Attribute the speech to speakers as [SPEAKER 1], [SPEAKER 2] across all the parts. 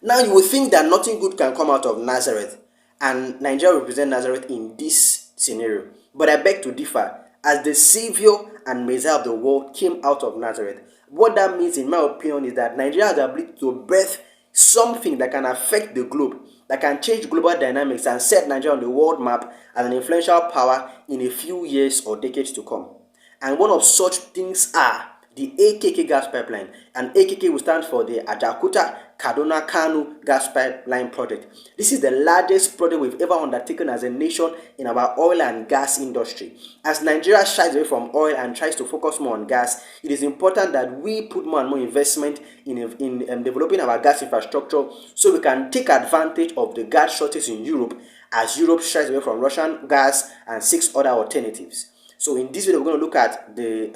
[SPEAKER 1] Now you would think that nothing good can come out of Nazareth, and Nigeria will represent Nazareth in this scenario. But I beg to differ, as the Savior and Messiah of the world came out of Nazareth. What that means, in my opinion, is that Nigeria has the ability to birth something that can affect the globe, that can change global dynamics and set Nigeria on the world map as an influential power in a few years or decades to come. And one of such things are the AKK gas pipeline. And AKK will stand for the Ajakuta Kaduna Kanu gas pipeline project. This is the largest project we've ever undertaken as a nation in our oil and gas industry. As Nigeria shies away from oil and tries to focus more on gas, it is important that we put more and more investment in developing our gas infrastructure so we can take advantage of the gas shortage in Europe as Europe shies away from Russian gas and seeks other alternatives. So in this video, we're going to look at the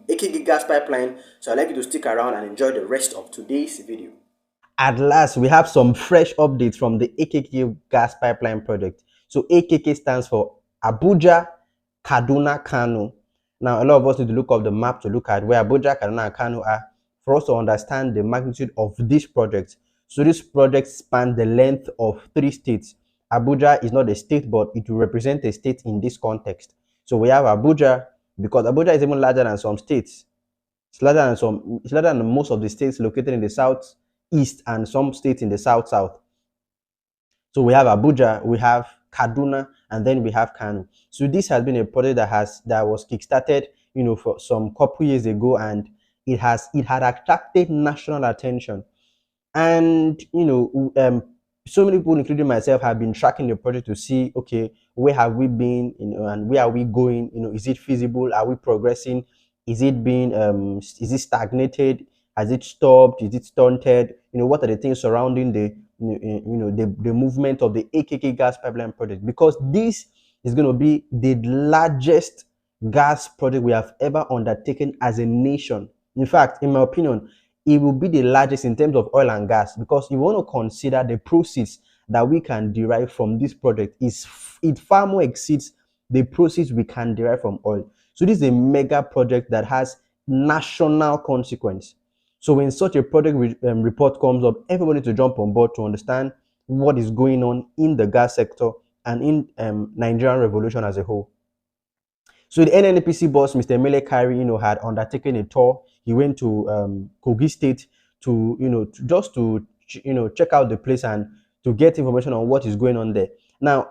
[SPEAKER 1] AKG gas pipeline. So I'd like you to stick around and enjoy the rest of today's video. At last, we have some fresh updates from the AKK gas pipeline project. So AKK stands for Abuja, Kaduna, Kano. Now, a lot of us need to look up the map to look at where Abuja, Kaduna, and Kano are for us to understand the magnitude of this project. So this project spans the length of 3 states. Abuja is not a state, but it will represent a state in this context. So we have Abuja, because Abuja is even larger than some states. It's larger than most of the states located in the southeast and some states in the south. So we have Abuja, we have Kaduna, and then we have Kano. So this has been a project that was kickstarted, for some couple years ago, and it had attracted national attention. And so many people, including myself, have been tracking the project to see, okay, where have we been, and where are we going? Is it feasible? Are we progressing? Is it stagnated? Has it stopped? Is it stunted? What are the things surrounding the movement of the AKK gas pipeline project? Because this is going to be the largest gas project we have ever undertaken as a nation. In fact, in my opinion, it will be the largest in terms of oil and gas, because you want to consider the proceeds that we can derive from this project it far more exceeds the proceeds we can derive from oil. So this is a mega project that has national consequence. So when such a project report comes up, everybody to jump on board to understand what is going on in the gas sector and in Nigerian revolution as a whole. So the NNPC boss, Mr. Mele Kari, had undertaken a tour. He went to Kogi State to, just to, check out the place and to get information on what is going on there. Now,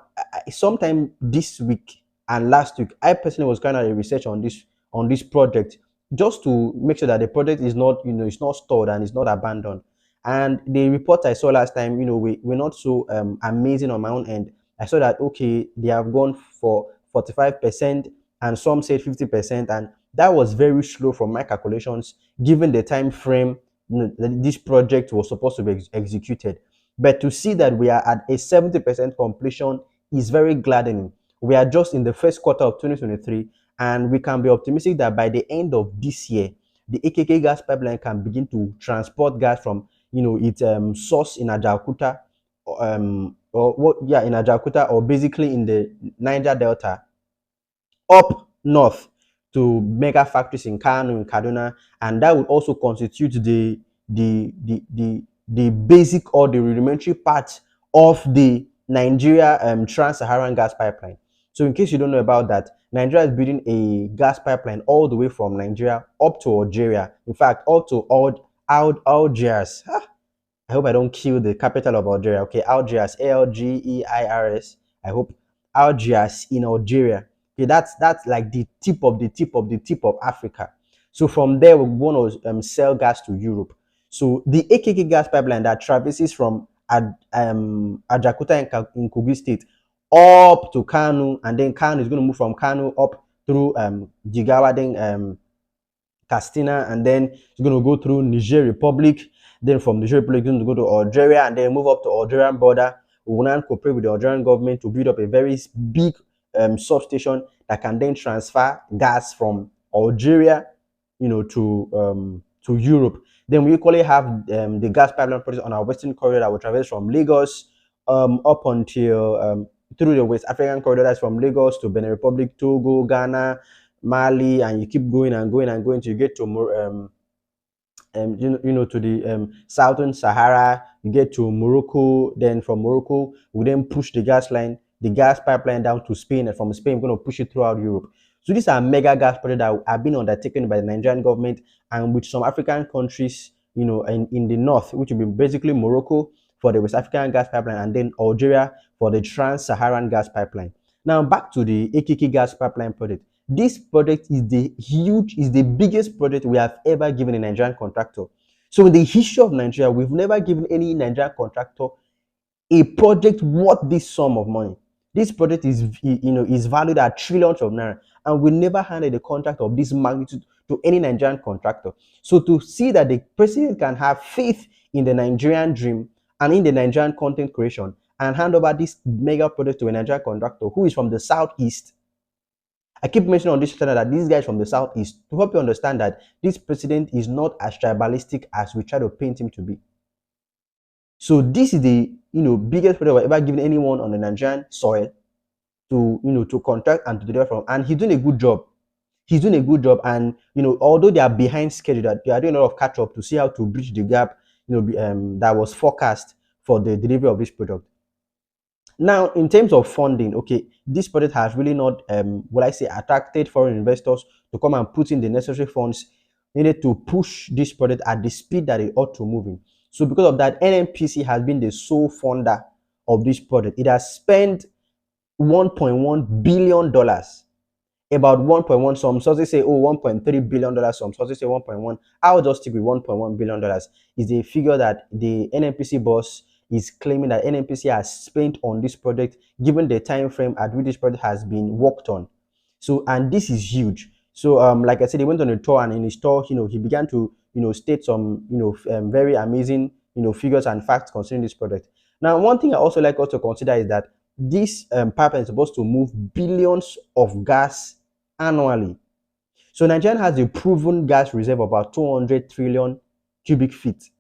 [SPEAKER 1] sometime this week and last week, I personally was kind of a research on this project, just to make sure that the project is not, it's not stored and it's not abandoned. And the report I saw last time, we're not so amazing on my own end. I saw that, okay, they have gone for 45%, and some said 50%, and that was very slow from my calculations, given the time frame that this project was supposed to be executed. But to see that we are at a 70% completion is very gladdening. We are just in the first quarter of 2023, and we can be optimistic that by the end of this year, the AKK gas pipeline can begin to transport gas from its source in Ajakuta, in Ajakuta, or basically in the Niger Delta, up north to mega factories in Kano and Kaduna, and that would also constitute the basic or the rudimentary part of the Nigeria trans-Saharan gas pipeline. So in case you don't know about that, Nigeria is building a gas pipeline all the way from Nigeria up to Algeria. In fact, up to Algiers. I hope I don't kill the capital of Algeria. Okay, Algiers, Algeirs. I hope Algiers in Algeria. Okay, that's like the tip of the tip of the tip of Africa. So from there, we want to sell gas to Europe. So the AKK gas pipeline that traverses from Ajakuta in Kogi State up to Kano, and then Kano is going to move from Kano up through Jigawa, then Castina, and then it's going to go through Niger Republic. Then from Niger Republic, it's going to go to Algeria, and then move up to Algerian border. We will now cooperate with the Algerian government to build up a very big substation that can then transfer gas from Algeria, to Europe. Then we equally have the gas pipeline project on our western corridor that will traverse from Lagos up until through the West African corridor, that's from Lagos to Benin Republic, Togo, Ghana, Mali, and you keep going and going and going till you get to to the southern Sahara. You get to Morocco. Then from Morocco, we then push the gas pipeline down to Spain, and from Spain, we're going to push it throughout Europe. So these are mega gas projects that have been undertaken by the Nigerian government and with some African countries, in the north, which will be basically Morocco for the West African gas pipeline, and then Algeria for the Trans-Saharan gas pipeline. Now back to the AKK gas pipeline project. This project is the biggest project we have ever given a Nigerian contractor. So in the history of Nigeria, we've never given any Nigerian contractor a project worth this sum of money. This project is valued at trillions of naira, and we never handed a contract of this magnitude to any Nigerian contractor. So to see that the president can have faith in the Nigerian dream and in the Nigerian content creation and hand over this mega project to a Nigerian contractor who is from the southeast. I keep mentioning on this channel that these guys from the southeast, to help you understand that this president is not as tribalistic as we try to paint him to be. So this is the biggest project we've ever given anyone on the Nigerian soil to contract and to deliver from, and he's doing a good job. He's doing a good job, and although they are behind schedule, that they are doing a lot of catch up to see how to bridge the gap, that was forecast for the delivery of this product. Now, in terms of funding, okay, this project has really not, attracted foreign investors to come and put in the necessary funds needed to push this project at the speed that it ought to move in. So because of that, NNPC has been the sole funder of this project. It has spent $1.1 billion, about 1.1. Some sources say, $1.3 billion. Some sources say 1.1. I'll just stick with $1.1 billion. Is a figure that the NNPC boss is claiming that NNPC has spent on this project, given the time frame at which this project has been worked on. So, and this is huge. So, like I said, he went on a tour, and in his tour, he began to, state some, very amazing, figures and facts concerning this project. Now, one thing I also like us to consider is that this pipeline is supposed to move billions of gas annually. So, Nigeria has a proven gas reserve of about 200 trillion cubic feet.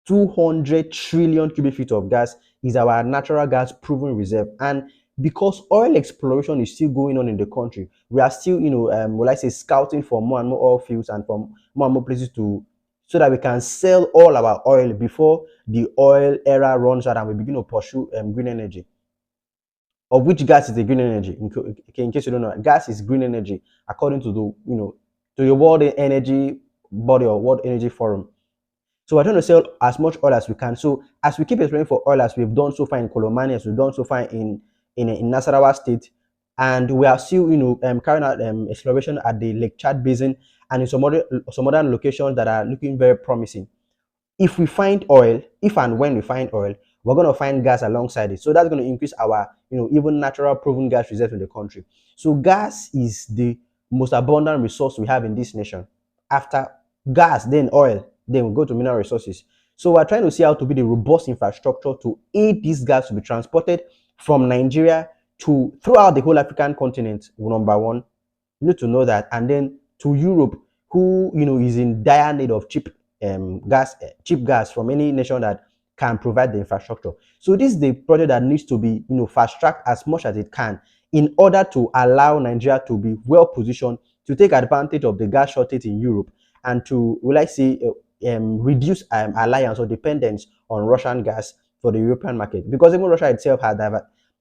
[SPEAKER 1] 200 trillion cubic feet of gas is our natural gas proven reserve. And because oil exploration is still going on in the country, we are still, scouting for more and more oil fields and from more and more places so that we can sell all our oil before the oil era runs out and we begin to pursue green energy. Of which gas is the green energy? In case you don't know, gas is green energy according to the World Energy Body or World Energy Forum. So we're trying to sell as much oil as we can. So as we keep exploring for oil, as we've done so far in Kolomani, as we've done so far in Nasarawa State, and we are still carrying out exploration at the Lake Chad Basin and in some other locations that are looking very promising. If we find oil, if and when we find oil, we're going to find gas alongside it. So that's going to increase our even natural proven gas reserves in the country. So gas is the most abundant resource we have in this nation. After gas, then oil, then we go to mineral resources. So we're trying to see how to be the robust infrastructure to aid this gas to be transported from Nigeria to throughout the whole African continent. Number one, you need to know that, and then to Europe, who is in dire need of cheap gas from any nation that can provide the infrastructure. So this is the project that needs to be fast-tracked as much as it can in order to allow Nigeria to be well positioned to take advantage of the gas shortage in Europe and to reduce alliance or dependence on Russian gas for the European market, because even Russia itself has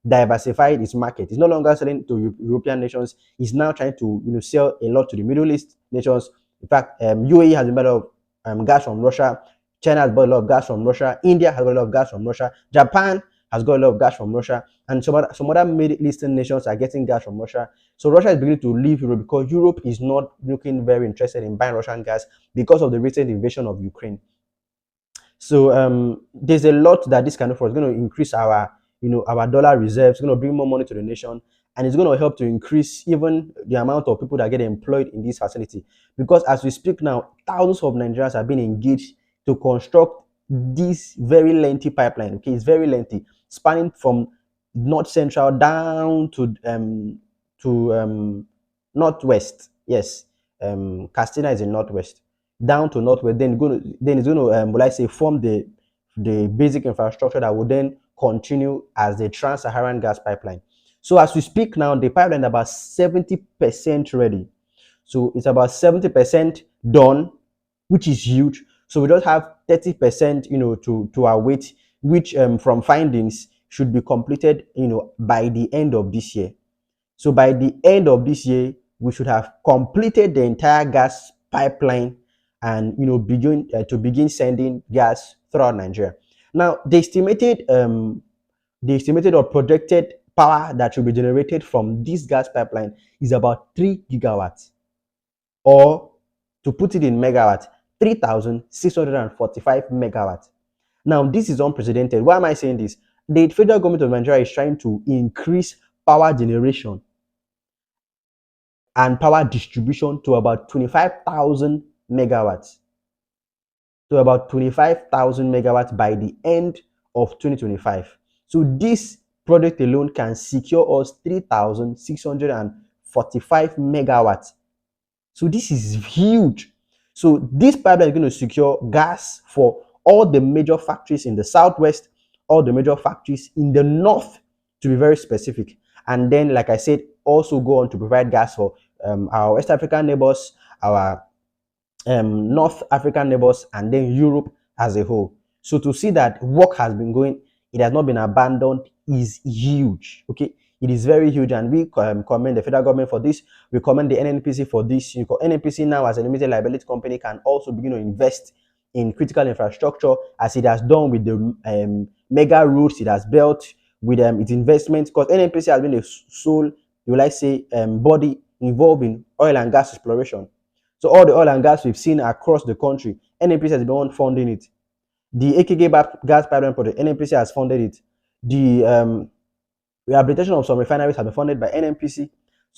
[SPEAKER 1] diversified its market. It's no longer selling to European nations. It's now trying to sell a lot to the Middle East nations. In fact, UAE has a lot of gas from Russia. China has got a lot of gas from Russia. India has got a lot of gas from Russia. Japan has got a lot of gas from Russia, and some other Middle Eastern nations are getting gas from Russia. So Russia is beginning to leave Europe because Europe is not looking very interested in buying Russian gas because of the recent invasion of Ukraine. So there's a lot that this can do for us. It's going to increase our dollar reserves. It's going to bring more money to the nation, and it's going to help to increase even the amount of people that get employed in this facility. Because as we speak now, thousands of Nigerians have been engaged to construct this very lengthy pipeline. Okay, it's very lengthy, spanning from north central down to northwest. Yes, Castina is in northwest, down to northwest. Then it's going to form the basic infrastructure that will then continue as the Trans-Saharan gas pipeline. So as we speak now, the pipeline is about 70% ready. So it's about 70% done. which is huge. So we just have 30%, to our weight, which from findings should be completed, by the end of this year. So by the end of this year, we should have completed the entire gas pipeline and begin sending gas throughout Nigeria. Now, the estimated or projected power that will be generated from this gas pipeline is about 3 gigawatts, or to put it in megawatts, 3,645 megawatts. Now, this is unprecedented. Why am I saying this? The federal government of Nigeria is trying to increase power generation and power distribution to about 25,000 megawatts. To about 25,000 megawatts by the end of 2025. So this project alone can secure us 3,645 megawatts. So this is huge. So this pipeline is going to secure gas for all the major factories in the southwest, all the major factories in the north, to be very specific. And then, like I said, also go on to provide gas for our West African neighbors, our North African neighbors, and then Europe as a whole. So to see that work has been going, it has not been abandoned, is huge. Okay, it is very huge, and we commend the federal government for this. We commend the NNPC for this. NNPC now, as a limited liability company, can also begin to invest in critical infrastructure, as it has done with the mega roads it has built, with its investments, because NNPC has been the sole, will I say, body involved in oil and gas exploration. So all the oil and gas we've seen across the country, NNPC has been one funding it. The AKK gas pipeline project, NNPC has funded it. The rehabilitation of some refineries have been funded by NNPC.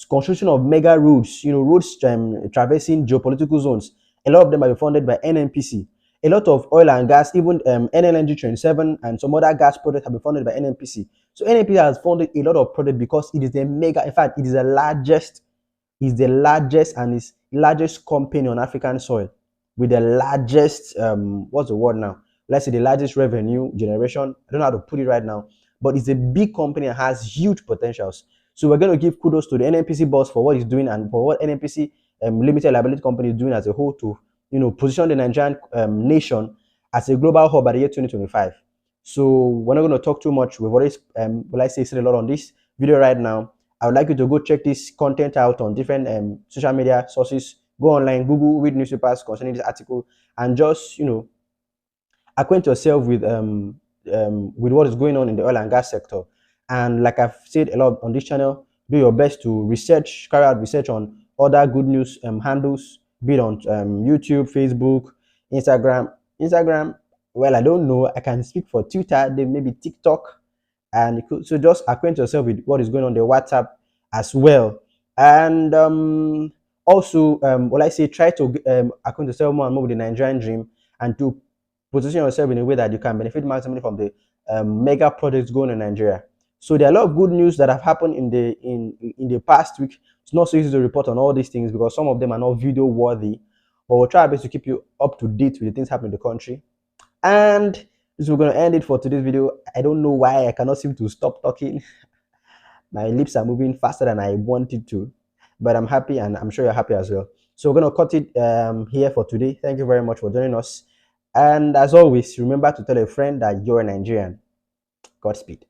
[SPEAKER 1] Construction of mega roads, roads traversing geopolitical zones, a lot of them have been funded by NNPC. A lot of oil and gas, even NLNG Train 7 and some other gas projects have been funded by NNPC. So NNPC has funded a lot of projects because it is the mega, in fact, it is the largest and is largest company on African soil, with the largest what's the word now? Let's say the largest revenue generation. I don't know how to put it right now, but it's a big company and has huge potentials. So we're going to give kudos to the NNPC boss for what he's doing and for what NNPC limited liability company is doing as a whole to position the Nigerian nation as a global hub by the year 2025. So we're not going to talk too much. We've already said a lot on this video right now. I would like you to go check this content out on different social media sources. Go online, Google, read newspapers concerning this article, and just acquaint yourself with what is going on in the oil and gas sector. And like I've said a lot on this channel, do your best to carry out research on other good news handles, be it on YouTube, Facebook, Instagram. Well, I don't know. I can speak for Twitter, then maybe TikTok. And so just acquaint yourself with what is going on the WhatsApp as well. And also, try to acquaint yourself more and more with the Nigerian dream, and to position yourself in a way that you can benefit maximally from the mega projects going on in Nigeria. So there are a lot of good news that have happened in the past week. It's not so easy to report on all these things because some of them are not video worthy, but we'll try our best to keep you up to date with the things happening in the country. And this, we're going to end it for today's video. I don't know why I cannot seem to stop talking. My lips are moving faster than I wanted to, but I'm happy, and I'm sure you're happy as well. So we're going to cut it here for today. Thank you very much for joining us. And as always, remember to tell a friend that you're a Nigerian. Godspeed.